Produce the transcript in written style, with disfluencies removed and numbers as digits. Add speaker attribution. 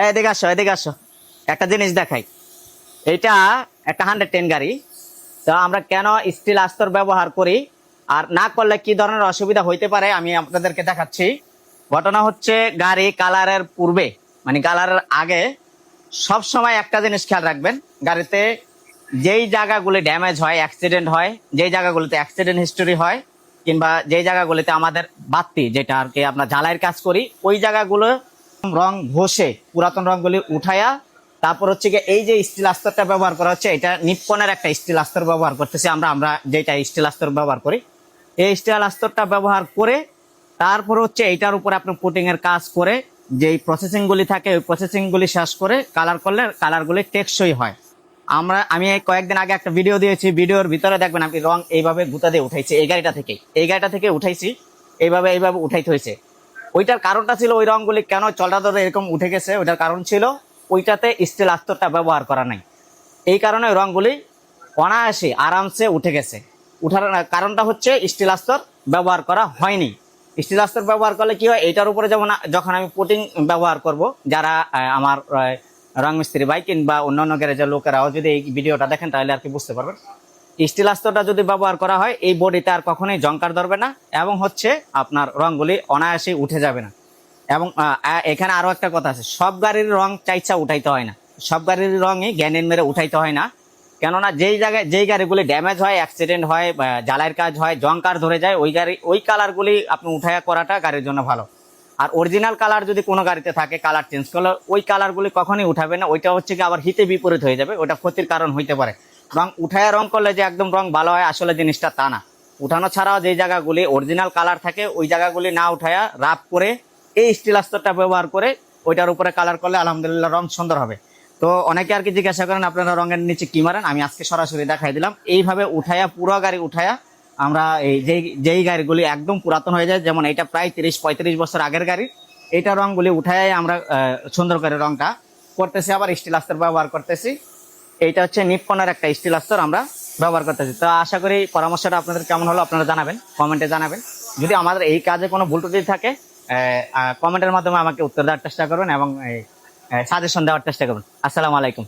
Speaker 1: এদিকে আসো, এদিকে আসো, একটা জিনিস দেখাই। এটা একটা 110 গাড়ি। তো আমরা কেন স্টিল আস্তর ব্যবহার করি আর না করলে কি ধরনের অসুবিধা হইতে পারে আমি আপনাদেরকে দেখাচ্ছি। ঘটনা হচ্ছে, গাড়ি কালারের পূর্বে মানে কালারের আগে সব সময় একটা জিনিস খেয়াল রাখবেন। গাড়িতে যেই জায়গাগুলি ড্যামেজ হয়, অ্যাক্সিডেন্ট হয়, যেই জায়গাগুলিতে অ্যাক্সিডেন্ট হিস্টোরি হয়, কিংবা যেই জায়গাগুলিতে আমাদের বাতি যেটা আর কি আমরা জ্বালাইয়ের কাজ করি, ওই জায়গাগুলো রং ঘষে পুরাতন রংগুলি উঠায়া তারপর হচ্ছে গিয়ে এই যে স্টিল আস্তরটা ব্যবহার করা হচ্ছে, এটা নিপ্পনের একটা স্টিল আস্তর ব্যবহার করতেছি আমরা আমরা যেটা স্টিল আস্তর ব্যবহার করি, এই স্টিল আস্তরটা ব্যবহার করে তারপর হচ্ছে এইটার উপরে আপনি পুটিং এর কাজ করে যেই প্রসেসিং গুলি থাকে ওই প্রসেসিং গুলি শেষ করে কালার করলে কালারগুলি টেকসই হয়। আমি কয়েকদিন আগে একটা ভিডিও দিয়েছি, ভিডিওর ভিতরে দেখবেন আমি রং এইভাবে গুঁতা দিয়ে উঠাইছি এই গাড়িটা থেকে উঠাইছি, এইভাবে উঠাইতে হয়েছে। ওইটার কারণটা ছিল ওই রংগুলি কেন চলটা ধরে এরকম উঠে গেছে, ওইটার কারণ ছিল ওইটাতে স্টিল আস্তরটা ব্যবহার করা নাই। এই কারণে ওই রংগুলি অনায়াসে আরামসে উঠে গেছে। উঠার কারণটা হচ্ছে স্টিল আস্তর ব্যবহার করা হয়নি। স্টিল আস্তর ব্যবহার করলে কি হয়, এইটার উপরে যেমন যখন আমি পুটিং ব্যবহার করব, যারা আমার রং মিস্ত্রি ভাই কিংবা অন্যান্য গ্যারেজের লোকেরাও যদি এই ভিডিওটা দেখেন তাহলে আর কি বুঝতে পারবেন। স্টিল আস্তরটা যদি ব্যবহার করা হয় এই বডিতে আর কখনোই জংকার ধরবে না এবং হচ্ছে আপনার রংগুলি অনায়াসে উঠে যাবে না। এবং এখানে আরো একটা কথা আছে, সব গাড়ির রং চাইছা উঠাইতে হয় না, সব গাড়ির রঙই গ্যানেন মেরে উঠাইতে হয় না। কেননা যেই জায়গায় যেই গাড়িগুলি ড্যামেজ হয়, অ্যাক্সিডেন্ট হয়, জ্বালাইয়ের কাজ হয়, জংকার ধরে যায়, ওই কালারগুলি আপনি উঠাইয়া করাটা গাড়ির জন্য ভালো। আর অরিজিনাল কালার যদি কোনো গাড়িতে থাকে, কালার চেঞ্জ করলে ওই কালারগুলি কখনোই উঠাবে না। ওইটা হচ্ছে কি আবার হিতে বিপরীত হয়ে যাবে, ওটা ক্ষতির কারণ হইতে পারে। রং উঠায়া রং করলে যে একদম রং ভালো হয় আসলে জিনিসটা তা না। উঠানো ছাড়াও যেই জায়গাগুলি অরিজিনাল কালার থাকে ওই জায়গাগুলি না উঠায়া রাফ করে এই স্টিল আস্তরটা ব্যবহার করে ওইটার উপরে কালার করলে আলহামদুলিল্লাহ রং সুন্দর হবে। তো অনেকে আর কি জিজ্ঞাসা করেন আপনারা রঙের নিচে কি মারেন, আমি আজকে সরাসরি দেখাই দিলাম। এইভাবে উঠায়া পুরো গাড়ি উঠায়া আমরা এই যেই গাড়িগুলি একদম পুরাতন হয়ে যায়, যেমন এটা প্রায় 30-35 বছর আগের গাড়ি, এইটা রঙগুলি উঠায় আমরা সুন্দর করে রংটা করতেছি, আবার স্টিল আস্তর ব্যবহার করতেছি। এইটা হচ্ছে নিপ্পনের একটা স্টিল আস্তর আমরা ব্যবহার করতেছি। তো আশা করি পরামর্শটা আপনাদের কেমন হলো আপনারা জানাবেন, কমেন্টে জানাবেন। যদি আমাদের এই কাজে কোনো ভুল ত্রুটি থাকে কমেন্টের মাধ্যমে আমাকে উত্তর দেওয়ার চেষ্টা করবেন এবং সাজেশন দেওয়ার চেষ্টা করবেন। আসসালামু আলাইকুম।